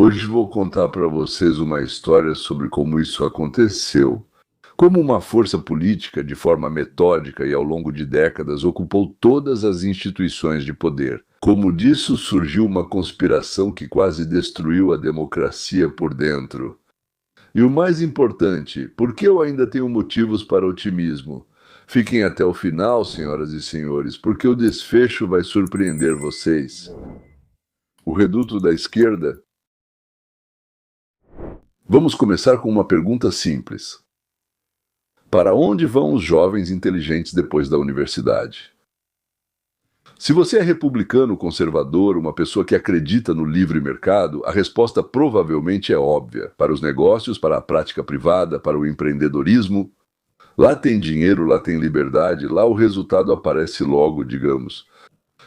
Hoje vou contar para vocês uma história sobre como isso aconteceu. Como uma força política, de forma metódica e ao longo de décadas, ocupou todas as instituições de poder. Como disso surgiu uma conspiração que quase destruiu a democracia por dentro. E o mais importante, por que eu ainda tenho motivos para otimismo? Fiquem até o final, senhoras e senhores, porque o desfecho vai surpreender vocês. O reduto da esquerda. Vamos começar com uma pergunta simples. Para onde vão os jovens inteligentes depois da universidade? Se você é republicano, conservador, uma pessoa que acredita no livre mercado, a resposta provavelmente é óbvia. Para os negócios, para a prática privada, para o empreendedorismo. Lá tem dinheiro, lá tem liberdade, lá o resultado aparece logo, digamos.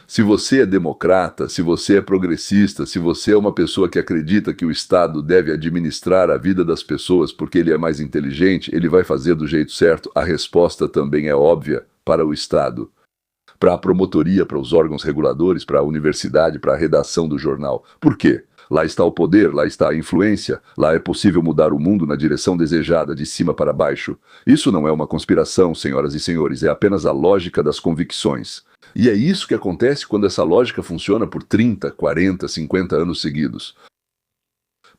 Se você é democrata, se você é progressista, se você é uma pessoa que acredita que o Estado deve administrar a vida das pessoas porque ele é mais inteligente, ele vai fazer do jeito certo, a resposta também é óbvia para o Estado. Para a promotoria, para os órgãos reguladores, para a universidade, para a redação do jornal. Por quê? Lá está o poder, lá está a influência, lá é possível mudar o mundo na direção desejada, de cima para baixo. Isso não é uma conspiração, senhoras e senhores, é apenas a lógica das convicções. E é isso que acontece quando essa lógica funciona por 30, 40, 50 anos seguidos.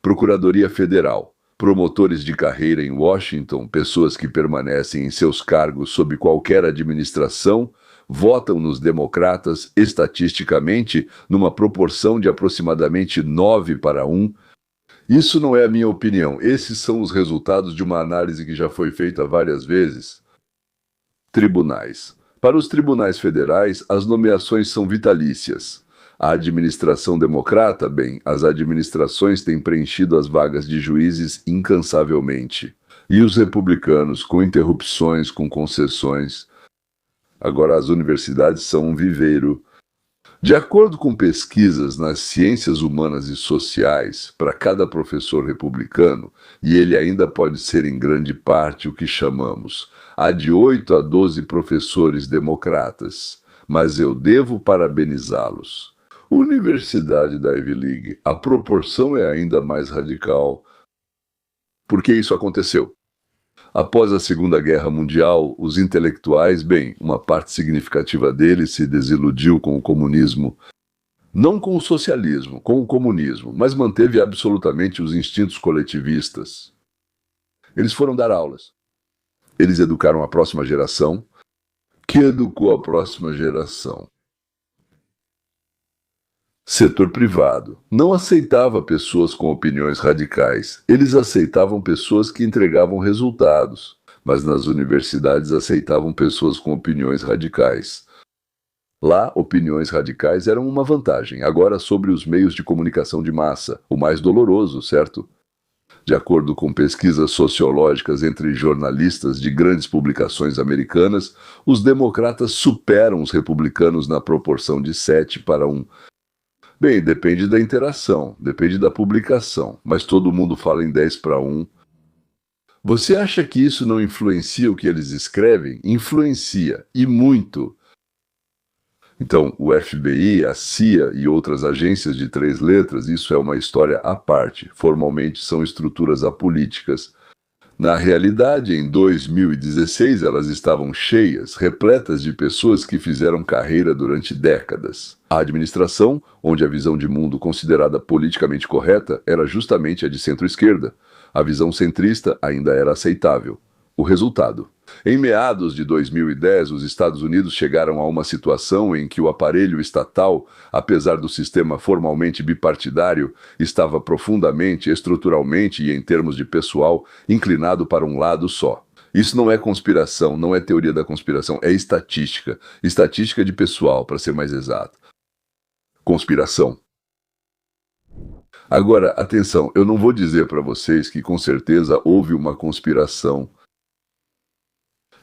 Procuradoria Federal. Promotores de carreira em Washington, pessoas que permanecem em seus cargos sob qualquer administração, votam nos democratas estatisticamente numa proporção de aproximadamente 9-1. Isso não é a minha opinião, esses são os resultados de uma análise que já foi feita várias vezes. Tribunais. Para os tribunais federais, as nomeações são vitalícias. A administração democrata, bem, as administrações têm preenchido as vagas de juízes incansavelmente. E os republicanos, com interrupções, com concessões. Agora, as universidades são um viveiro. De acordo com pesquisas nas ciências humanas e sociais, para cada professor republicano, e ele ainda pode ser em grande parte o que chamamos, há de 8 a 12 professores democratas, mas eu devo parabenizá-los. Universidade da Ivy League, a proporção é ainda mais radical. Por que isso aconteceu? Após a Segunda Guerra Mundial, os intelectuais, bem, uma parte significativa deles se desiludiu com o comunismo. Não com o socialismo, com o comunismo, mas manteve absolutamente os instintos coletivistas. Eles foram dar aulas. Eles educaram a próxima geração, que educou a próxima geração. Setor privado. Não aceitava pessoas com opiniões radicais. Eles aceitavam pessoas que entregavam resultados. Mas nas universidades aceitavam pessoas com opiniões radicais. Lá, opiniões radicais eram uma vantagem. Agora, sobre os meios de comunicação de massa. O mais doloroso, certo? De acordo com pesquisas sociológicas entre jornalistas de grandes publicações americanas, os democratas superam os republicanos na proporção de 7-1. Bem, depende da interação, depende da publicação, mas todo mundo fala em 10-1. Você acha que isso não influencia o que eles escrevem? Influencia, e muito. Então, o FBI, a CIA e outras agências de 3 letras, isso é uma história à parte. Formalmente são estruturas apolíticas. Na realidade, em 2016, elas estavam cheias, repletas de pessoas que fizeram carreira durante décadas. A administração, onde a visão de mundo considerada politicamente correta era justamente a de centro-esquerda. A visão centrista ainda era aceitável. O resultado. Em meados de 2010, os Estados Unidos chegaram a uma situação em que o aparelho estatal, apesar do sistema formalmente bipartidário, estava profundamente, estruturalmente e em termos de pessoal, inclinado para um lado só. Isso não é conspiração, não é teoria da conspiração, é estatística. Estatística de pessoal, para ser mais exato. Conspiração. Agora, atenção, eu não vou dizer para vocês que com certeza houve uma conspiração.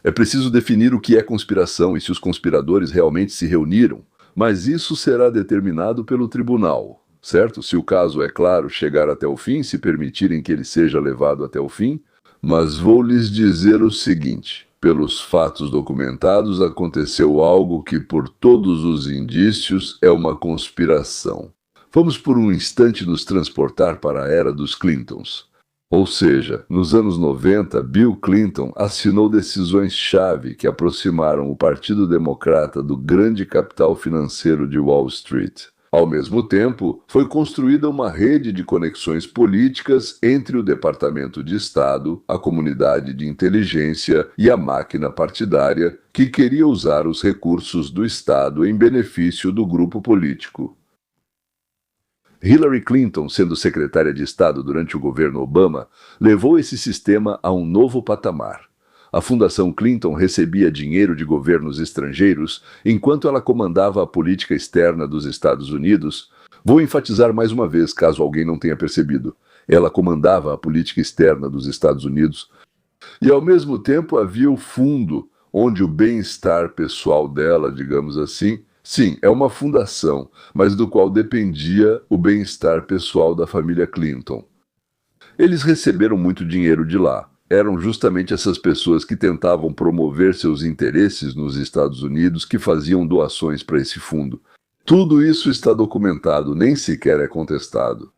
É preciso definir o que é conspiração e se os conspiradores realmente se reuniram, mas isso será determinado pelo tribunal, certo? Se o caso, é claro, chegar até o fim, se permitirem que ele seja levado até o fim, mas vou lhes dizer o seguinte: pelos fatos documentados, aconteceu algo que, por todos os indícios, é uma conspiração. Vamos por um instante nos transportar para a era dos Clintons. Ou seja, nos anos 90, Bill Clinton assinou decisões-chave que aproximaram o Partido Democrata do grande capital financeiro de Wall Street. Ao mesmo tempo, foi construída uma rede de conexões políticas entre o Departamento de Estado, a comunidade de inteligência e a máquina partidária que queria usar os recursos do Estado em benefício do grupo político. Hillary Clinton, sendo secretária de Estado durante o governo Obama, levou esse sistema a um novo patamar. A Fundação Clinton recebia dinheiro de governos estrangeiros enquanto ela comandava a política externa dos Estados Unidos. Vou enfatizar mais uma vez, caso alguém não tenha percebido. Ela comandava a política externa dos Estados Unidos e, ao mesmo tempo, havia o fundo, onde o bem-estar pessoal dela, digamos assim, sim, é uma fundação, mas do qual dependia o bem-estar pessoal da família Clinton. Eles receberam muito dinheiro de lá. Eram justamente essas pessoas que tentavam promover seus interesses nos Estados Unidos que faziam doações para esse fundo. Tudo isso está documentado, nem sequer é contestado.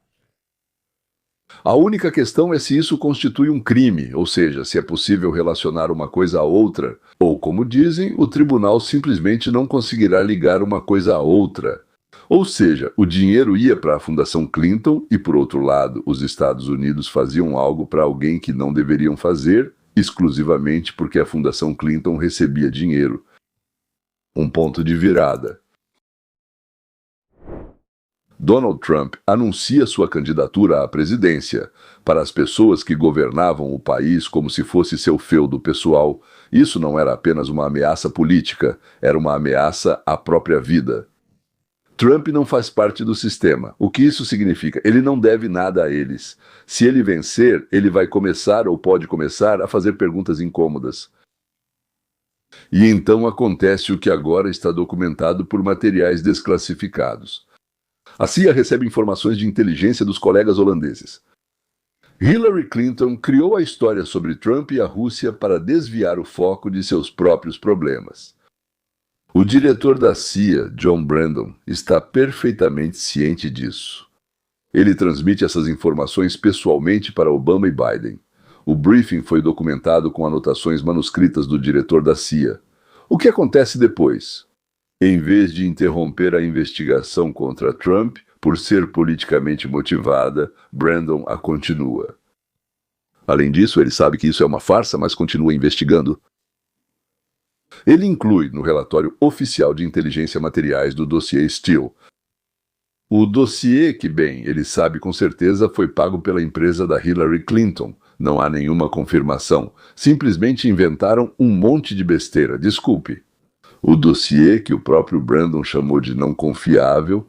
A única questão é se isso constitui um crime, ou seja, se é possível relacionar uma coisa a outra, ou, como dizem, o tribunal simplesmente não conseguirá ligar uma coisa a outra. Ou seja, o dinheiro ia para a Fundação Clinton e, por outro lado, os Estados Unidos faziam algo para alguém que não deveriam fazer, exclusivamente porque a Fundação Clinton recebia dinheiro. Um ponto de virada. Donald Trump anuncia sua candidatura à presidência. Para as pessoas que governavam o país como se fosse seu feudo pessoal, isso não era apenas uma ameaça política, era uma ameaça à própria vida. Trump não faz parte do sistema. O que isso significa? Ele não deve nada a eles. Se ele vencer, ele vai começar ou pode começar a fazer perguntas incômodas. E então acontece o que agora está documentado por materiais desclassificados. A CIA recebe informações de inteligência dos colegas holandeses. Hillary Clinton criou a história sobre Trump e a Rússia para desviar o foco de seus próprios problemas. O diretor da CIA, John Brennan, está perfeitamente ciente disso. Ele transmite essas informações pessoalmente para Obama e Biden. O briefing foi documentado com anotações manuscritas do diretor da CIA. O que acontece depois? Em vez de interromper a investigação contra Trump, por ser politicamente motivada, Brennan a continua. Além disso, ele sabe que isso é uma farsa, mas continua investigando. Ele inclui no relatório oficial de inteligência materiais do dossiê Steele. O dossiê que, bem, ele sabe com certeza foi pago pela empresa da Hillary Clinton. Não há nenhuma confirmação. Simplesmente inventaram um monte de besteira, desculpe. O dossiê, que o próprio Brennan chamou de não confiável,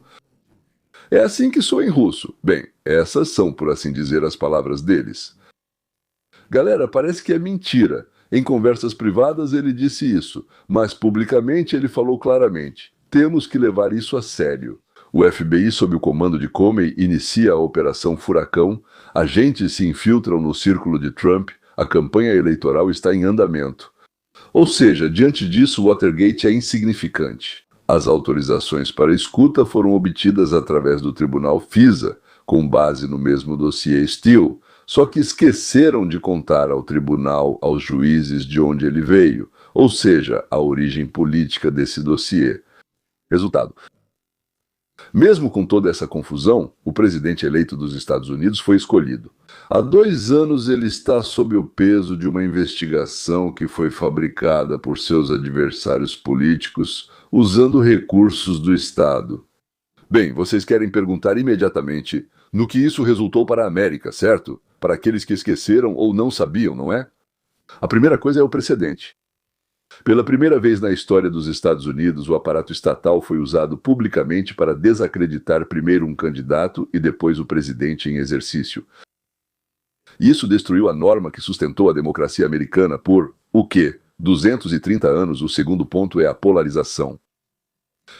é assim que soa em russo. Bem, essas são, por assim dizer, as palavras deles. Galera, parece que é mentira. Em conversas privadas ele disse isso, mas publicamente ele falou claramente: temos que levar isso a sério. O FBI, sob o comando de Comey, inicia a Operação Furacão, agentes se infiltram no círculo de Trump, a campanha eleitoral está em andamento. Ou seja, diante disso, Watergate é insignificante. As autorizações para escuta foram obtidas através do Tribunal FISA, com base no mesmo dossiê Steele, só que esqueceram de contar ao tribunal, aos juízes de onde ele veio, ou seja, a origem política desse dossiê. Resultado: mesmo com toda essa confusão, o presidente eleito dos Estados Unidos foi escolhido. Há 2 anos ele está sob o peso de uma investigação que foi fabricada por seus adversários políticos usando recursos do Estado. Bem, vocês querem perguntar imediatamente no que isso resultou para a América, certo? Para aqueles que esqueceram ou não sabiam, não é? A primeira coisa é o precedente. Pela primeira vez na história dos Estados Unidos, o aparato estatal foi usado publicamente para desacreditar primeiro um candidato e depois o presidente em exercício. Isso destruiu a norma que sustentou a democracia americana por, o quê? 230 anos. O segundo ponto é a polarização.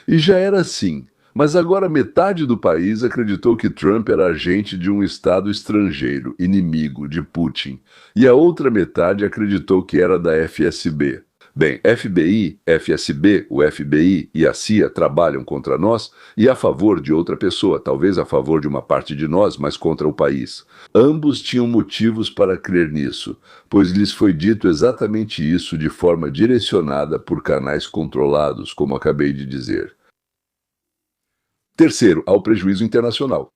E já era assim, mas agora metade do país acreditou que Trump era agente de um estado estrangeiro, inimigo de Putin, e a outra metade acreditou que era da FSB. Bem, FBI, FSB, o FBI e a CIA trabalham contra nós e a favor de outra pessoa, talvez a favor de uma parte de nós, mas contra o país. Ambos tinham motivos para crer nisso, pois lhes foi dito exatamente isso de forma direcionada por canais controlados, como acabei de dizer. Terceiro, há o prejuízo internacional.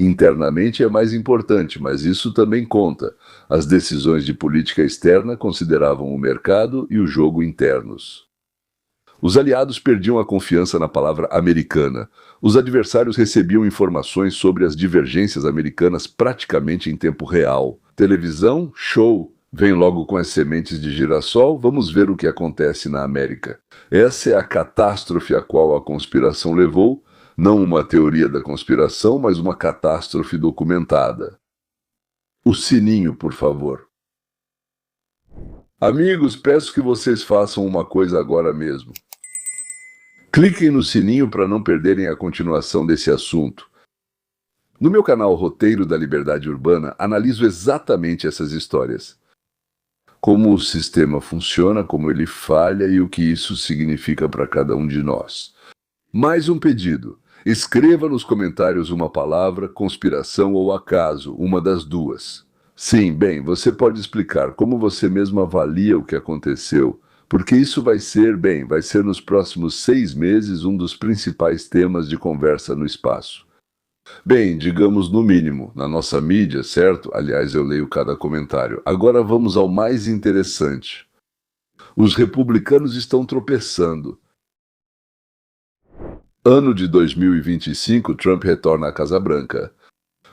Internamente é mais importante, mas isso também conta. As decisões de política externa consideravam o mercado e o jogo internos. Os aliados perdiam a confiança na palavra americana. Os adversários recebiam informações sobre as divergências americanas praticamente em tempo real. Televisão? Show! Vem logo com as sementes de girassol, vamos ver o que acontece na América. Essa é a catástrofe a qual a conspiração levou, não uma teoria da conspiração, mas uma catástrofe documentada. O sininho, por favor. Amigos, peço que vocês façam uma coisa agora mesmo. Cliquem no sininho para não perderem a continuação desse assunto. No meu canal Roteiro da Liberdade Urbana, analiso exatamente essas histórias. Como o sistema funciona, como ele falha e o que isso significa para cada um de nós. Mais um pedido. Escreva nos comentários uma palavra, conspiração ou acaso, uma das duas. Sim, bem, você pode explicar como você mesmo avalia o que aconteceu, porque isso vai ser nos próximos 6 meses um dos principais temas de conversa no espaço. Bem, digamos no mínimo, na nossa mídia, certo? Aliás, eu leio cada comentário. Agora vamos ao mais interessante. Os republicanos estão tropeçando. Ano de 2025, Trump retorna à Casa Branca.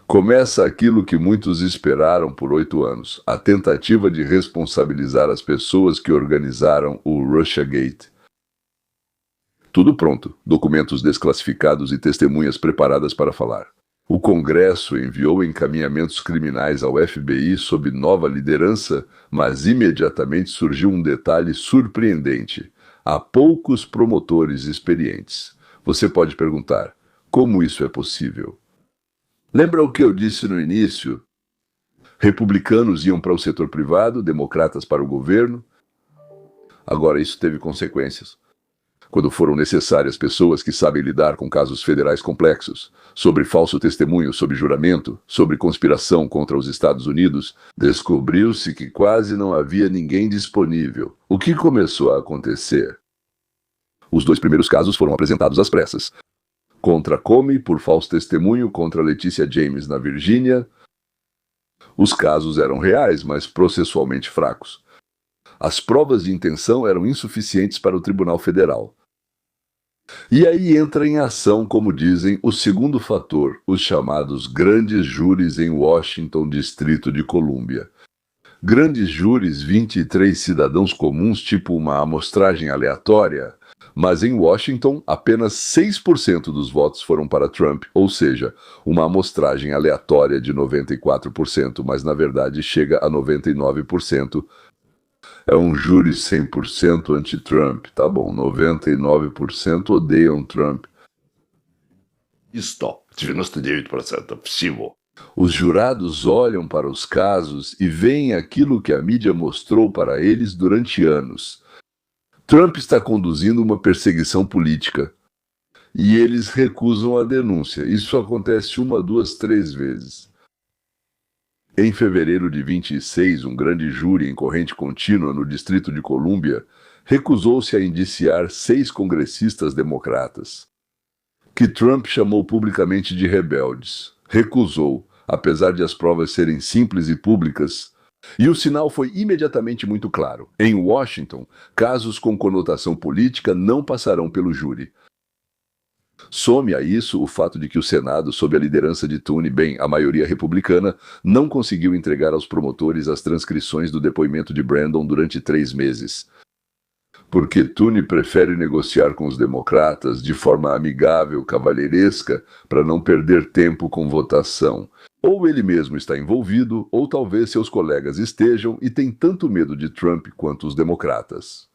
Começa aquilo que muitos esperaram por 8 anos, a tentativa de responsabilizar as pessoas que organizaram o Russiagate. Tudo pronto, documentos desclassificados e testemunhas preparadas para falar. O Congresso enviou encaminhamentos criminais ao FBI sob nova liderança, mas imediatamente surgiu um detalhe surpreendente. Há poucos promotores experientes. Você pode perguntar, como isso é possível? Lembra o que eu disse no início? Republicanos iam para o setor privado, democratas para o governo. Agora isso teve consequências. Quando foram necessárias pessoas que sabem lidar com casos federais complexos, sobre falso testemunho, sobre juramento, sobre conspiração contra os Estados Unidos, descobriu-se que quase não havia ninguém disponível. O que começou a acontecer? Os 2 primeiros casos foram apresentados às pressas. Contra Comey, por falso testemunho, contra Leticia James, na Virgínia. Os casos eram reais, mas processualmente fracos. As provas de intenção eram insuficientes para o Tribunal Federal. E aí entra em ação, como dizem, o segundo fator, os chamados grandes júris em Washington, Distrito de Colômbia. Grandes júris, 23 cidadãos comuns, tipo uma amostragem aleatória, mas em Washington apenas 6% dos votos foram para Trump, ou seja, uma amostragem aleatória de 94%, mas na verdade chega a 99%. É um júri 100% anti-Trump. Tá bom, 99% odeiam Trump. Stop, 99% всего. Os jurados olham para os casos e veem aquilo que a mídia mostrou para eles durante anos. Trump está conduzindo uma perseguição política. E eles recusam a denúncia. Isso acontece 1, 2, 3 vezes. Em fevereiro de 26, um grande júri em corrente contínua no Distrito de Colômbia recusou-se a indiciar 6 congressistas democratas, que Trump chamou publicamente de rebeldes. Recusou, apesar de as provas serem simples e públicas. E o sinal foi imediatamente muito claro. Em Washington, casos com conotação política não passarão pelo júri. Some a isso o fato de que o Senado, sob a liderança de Tooney, a maioria republicana, não conseguiu entregar aos promotores as transcrições do depoimento de Brandon durante 3 meses. Porque Tooney prefere negociar com os democratas de forma amigável, cavalheiresca, para não perder tempo com votação. Ou ele mesmo está envolvido, ou talvez seus colegas estejam e tem tanto medo de Trump quanto os democratas.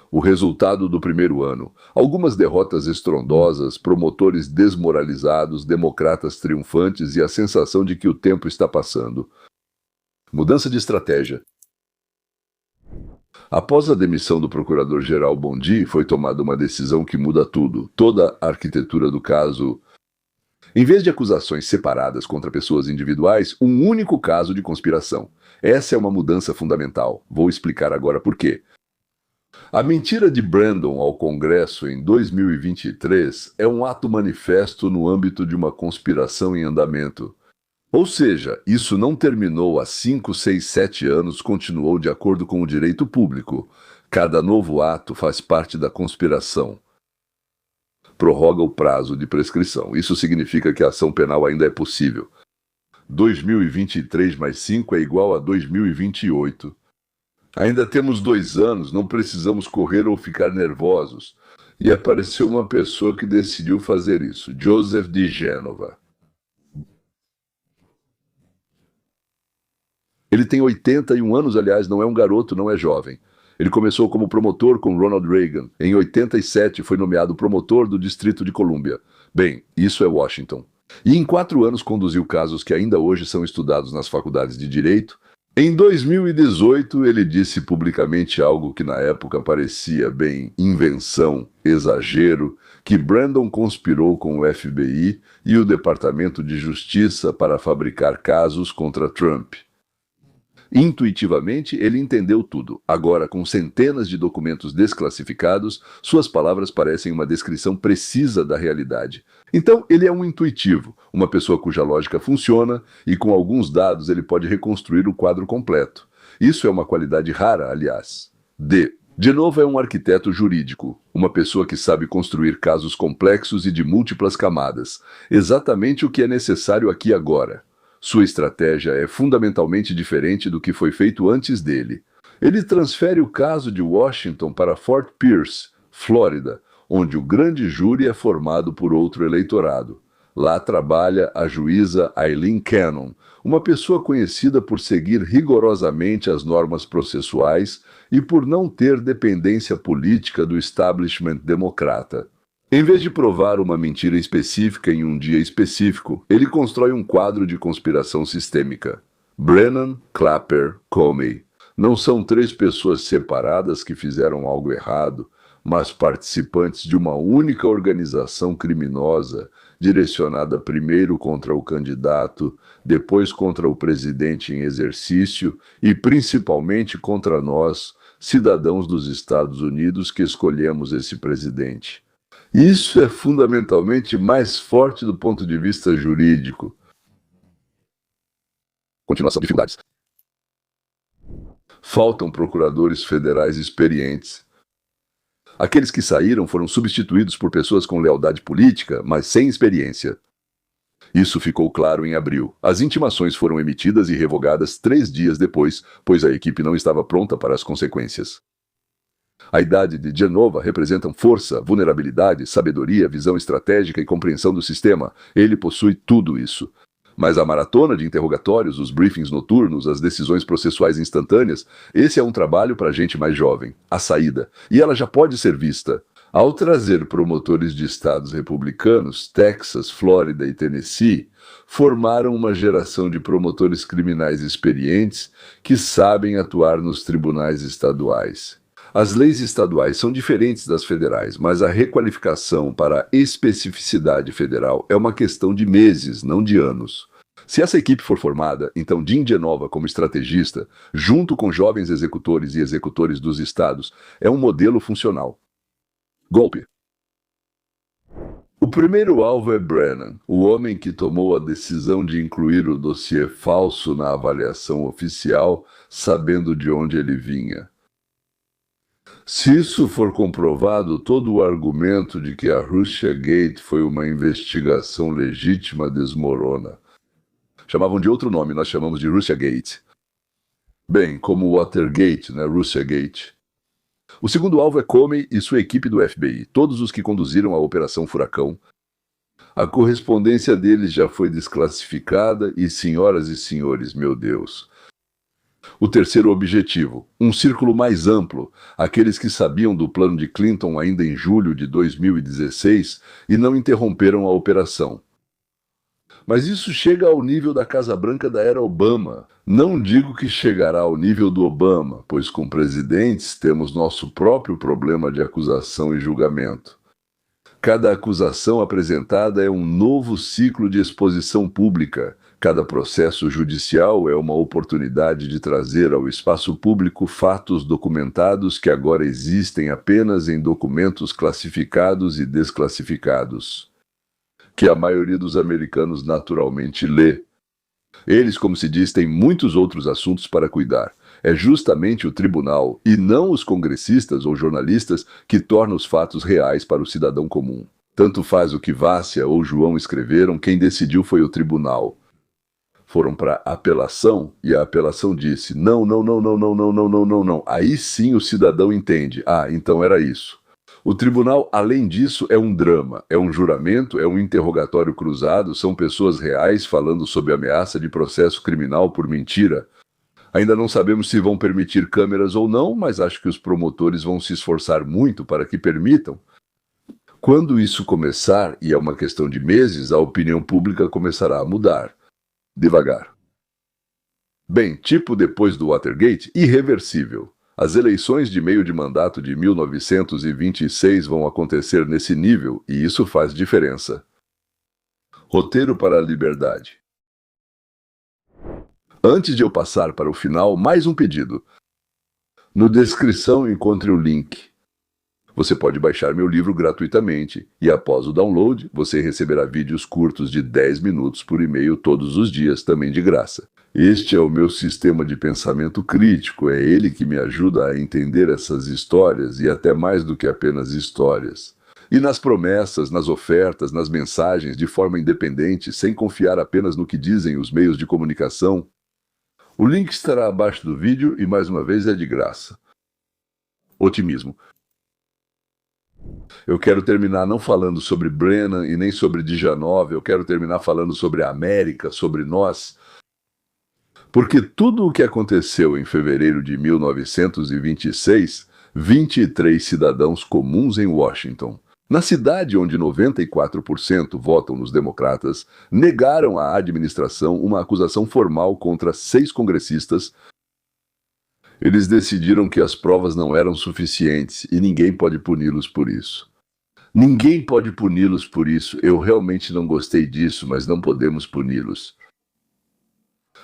O resultado do primeiro ano: algumas derrotas estrondosas, promotores desmoralizados, democratas triunfantes e a sensação de que o tempo está passando. Mudança de estratégia. Após a demissão do procurador-geral Bondi, foi tomada uma decisão que muda tudo, toda a arquitetura do caso. Em vez de acusações separadas contra pessoas individuais, um único caso de conspiração. Essa é uma mudança fundamental. Vou explicar agora por quê. A mentira de Brandon ao Congresso em 2023 é um ato manifesto no âmbito de uma conspiração em andamento. Ou seja, isso não terminou há 5, 6, 7 anos, continuou de acordo com o direito público. Cada novo ato faz parte da conspiração. Prorroga o prazo de prescrição. Isso significa que a ação penal ainda é possível. 2023 mais 5 é igual a 2028. Ainda temos 2 anos, não precisamos correr ou ficar nervosos. E apareceu uma pessoa que decidiu fazer isso, Joseph de Gênova. Ele tem 81 anos, aliás, não é um garoto, não é jovem. Ele começou como promotor com Ronald Reagan. Em 87 foi nomeado promotor do Distrito de Colômbia. Bem, isso é Washington. E em 4 anos conduziu casos que ainda hoje são estudados nas faculdades de Direito. Em 2018 ele disse publicamente algo que na época parecia bem invenção, exagero, que Brandon conspirou com o FBI e o Departamento de Justiça para fabricar casos contra Trump. Intuitivamente, ele entendeu tudo. Agora, com centenas de documentos desclassificados, suas palavras parecem uma descrição precisa da realidade. Então, ele é um intuitivo, uma pessoa cuja lógica funciona e com alguns dados ele pode reconstruir o quadro completo. Isso é uma qualidade rara, aliás. De novo, é um arquiteto jurídico, uma pessoa que sabe construir casos complexos e de múltiplas camadas. Exatamente o que é necessário aqui agora. Sua estratégia é fundamentalmente diferente do que foi feito antes dele. Ele transfere o caso de Washington para Fort Pierce, Flórida, onde o grande júri é formado por outro eleitorado. Lá trabalha a juíza Eileen Cannon, uma pessoa conhecida por seguir rigorosamente as normas processuais e por não ter dependência política do establishment democrata. Em vez de provar uma mentira específica em um dia específico, ele constrói um quadro de conspiração sistêmica. Brennan, Clapper, Comey. Não são 3 pessoas separadas que fizeram algo errado, mas participantes de uma única organização criminosa, direcionada primeiro contra o candidato, depois contra o presidente em exercício e principalmente contra nós, cidadãos dos Estados Unidos que escolhemos esse presidente. Isso é fundamentalmente mais forte do ponto de vista jurídico. Continuação de dificuldades. Faltam procuradores federais experientes. Aqueles que saíram foram substituídos por pessoas com lealdade política, mas sem experiência. Isso ficou claro em abril. As intimações foram emitidas e revogadas 3 dias depois, pois a equipe não estava pronta para as consequências. A idade de Genova representa força, vulnerabilidade, sabedoria, visão estratégica e compreensão do sistema. Ele possui tudo isso. Mas a maratona de interrogatórios, os briefings noturnos, as decisões processuais instantâneas, esse é um trabalho para gente mais jovem. A saída. E ela já pode ser vista. Ao trazer promotores de estados republicanos, Texas, Flórida e Tennessee, formaram uma geração de promotores criminais experientes que sabem atuar nos tribunais estaduais. As leis estaduais são diferentes das federais, mas a requalificação para a especificidade federal é uma questão de meses, não de anos. Se essa equipe for formada, então Jim Genova como estrategista, junto com jovens executores e executores dos estados, é um modelo funcional. Golpe. O primeiro alvo é Brennan, o homem que tomou a decisão de incluir o dossiê falso na avaliação oficial, sabendo de onde ele vinha. Se isso for comprovado, todo o argumento de que a Russiagate foi uma investigação legítima desmorona. Chamavam de outro nome, nós chamamos de Russiagate. Bem, como Watergate, né? Russiagate. O segundo alvo é Comey e sua equipe do FBI, todos os que conduziram a Operação Furacão. A correspondência deles já foi desclassificada e, senhoras e senhores, meu Deus... O terceiro objetivo, um círculo mais amplo, aqueles que sabiam do plano de Clinton ainda em julho de 2016 e não interromperam a operação. Mas isso chega ao nível da Casa Branca da era Obama. Não digo que chegará ao nível do Obama, pois com presidentes temos nosso próprio problema de acusação e julgamento. Cada acusação apresentada é um novo ciclo de exposição pública. Cada processo judicial é uma oportunidade de trazer ao espaço público fatos documentados que agora existem apenas em documentos classificados e desclassificados, que a maioria dos americanos naturalmente lê. Eles, como se diz, têm muitos outros assuntos para cuidar. É justamente o tribunal, e não os congressistas ou jornalistas, que torna os fatos reais para o cidadão comum. Tanto faz o que Vácia ou João escreveram, quem decidiu foi o tribunal. Foram para apelação e a apelação disse: não. Aí sim o cidadão entende. Ah, então era isso. O tribunal, além disso, é um drama, é um juramento, é um interrogatório cruzado, são pessoas reais falando sob ameaça de processo criminal por mentira. Ainda não sabemos se vão permitir câmeras ou não, mas acho que os promotores vão se esforçar muito para que permitam. Quando isso começar, e é uma questão de meses, a opinião pública começará a mudar. Devagar. Bem, tipo depois do Watergate, irreversível. As eleições de meio de mandato de 1926 vão acontecer nesse nível, e isso faz diferença. Roteiro para a liberdade. Antes de eu passar para o final, mais um pedido. Na descrição encontre o link. Você pode baixar meu livro gratuitamente e após o download, você receberá vídeos curtos de 10 minutos por e-mail todos os dias, também de graça. Este é o meu sistema de pensamento crítico, é ele que me ajuda a entender essas histórias e até mais do que apenas histórias. E nas promessas, nas ofertas, nas mensagens, de forma independente, sem confiar apenas no que dizem os meios de comunicação. O link estará abaixo do vídeo e mais uma vez é de graça. Otimismo. Eu quero terminar não falando sobre Brennan e nem sobre Dijanov, eu quero terminar falando sobre a América, sobre nós. Porque tudo o que aconteceu em fevereiro de 1926, 23 cidadãos comuns em Washington, na cidade onde 94% votam nos democratas, negaram à administração uma acusação formal contra 6 congressistas. Eles decidiram que as provas não eram suficientes e ninguém pode puni-los por isso. Ninguém pode puni-los por isso. Eu realmente não gostei disso, mas não podemos puni-los.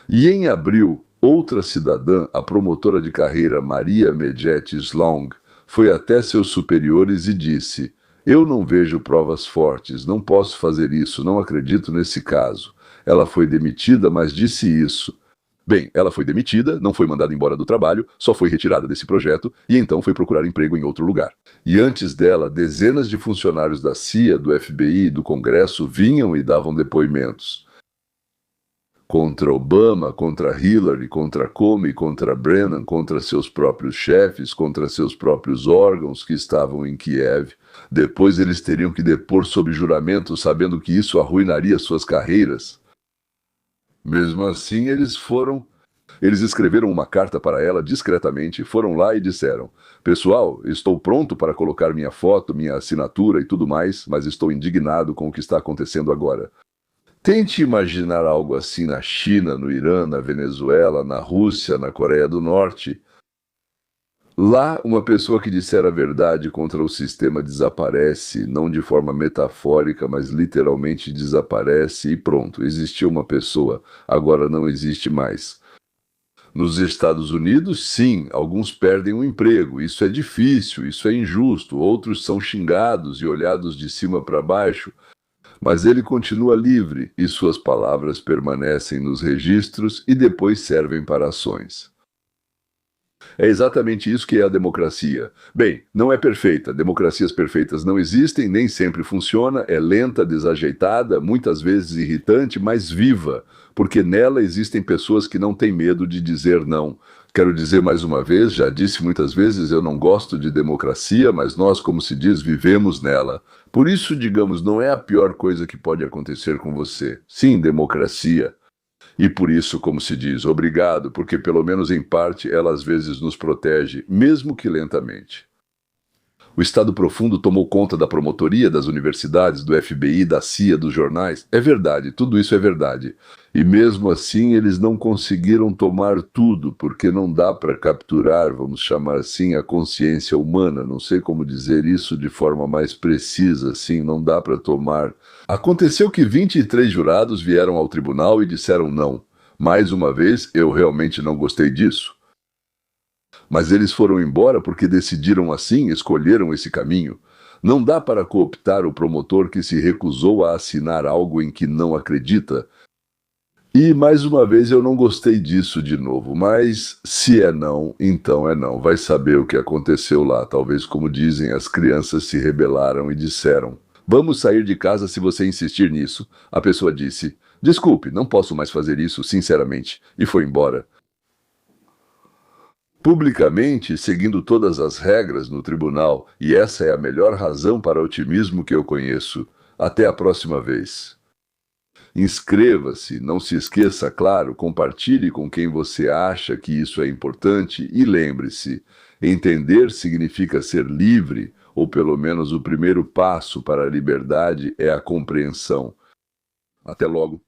E em abril, outra cidadã, a promotora de carreira Maria Medjetti Slong, foi até seus superiores e disse: eu não vejo provas fortes, não posso fazer isso, não acredito nesse caso. Ela foi demitida, mas disse isso. Bem, ela foi demitida, não foi mandada embora do trabalho, só foi retirada desse projeto e então foi procurar emprego em outro lugar. E antes dela, dezenas de funcionários da CIA, do FBI e do Congresso vinham e davam depoimentos. Contra Obama, contra Hillary, contra Comey, contra Brennan, contra seus próprios chefes, contra seus próprios órgãos que estavam em Kiev. Depois eles teriam que depor sob juramento, sabendo que isso arruinaria suas carreiras. Mesmo assim, eles escreveram uma carta para ela discretamente, foram lá e disseram: pessoal, estou pronto para colocar minha foto, minha assinatura e tudo mais, mas estou indignado com o que está acontecendo agora. Tente imaginar algo assim na China, no Irã, na Venezuela, na Rússia, na Coreia do Norte. Lá, uma pessoa que disser a verdade contra o sistema desaparece, não de forma metafórica, mas literalmente desaparece e pronto, existiu uma pessoa, agora não existe mais. Nos Estados Unidos, sim, alguns perdem o emprego, isso é difícil, isso é injusto, outros são xingados e olhados de cima para baixo, mas ele continua livre e suas palavras permanecem nos registros e depois servem para ações. É exatamente isso que é a democracia. Bem, não é perfeita, democracias perfeitas não existem, nem sempre funciona, é lenta, desajeitada, muitas vezes irritante, mas viva, porque nela existem pessoas que não têm medo de dizer não. Quero dizer mais uma vez, já disse muitas vezes, eu não gosto de democracia, mas nós, como se diz, vivemos nela. Por isso, digamos, não é a pior coisa que pode acontecer com você. Sim, democracia. E por isso, como se diz, obrigado, porque pelo menos em parte ela às vezes nos protege, mesmo que lentamente. O Estado profundo tomou conta da promotoria, das universidades, do FBI, da CIA, dos jornais. É verdade, tudo isso é verdade. E mesmo assim eles não conseguiram tomar tudo, porque não dá para capturar, vamos chamar assim, a consciência humana. Não sei como dizer isso de forma mais precisa, assim, não dá para tomar. Aconteceu que 23 jurados vieram ao tribunal e disseram não. Mais uma vez, eu realmente não gostei disso. Mas eles foram embora porque decidiram assim, escolheram esse caminho. Não dá para cooptar o promotor que se recusou a assinar algo em que não acredita. E, mais uma vez, eu não gostei disso de novo, mas se é não, então é não. Vai saber o que aconteceu lá. Talvez, como dizem, as crianças se rebelaram e disseram: vamos sair de casa se você insistir nisso. A pessoa disse: desculpe, não posso mais fazer isso, sinceramente, e foi embora. Publicamente, seguindo todas as regras no tribunal, e essa é a melhor razão para otimismo que eu conheço. Até a próxima vez. Inscreva-se, não se esqueça, claro, compartilhe com quem você acha que isso é importante e lembre-se: entender significa ser livre, ou pelo menos o primeiro passo para a liberdade é a compreensão. Até logo.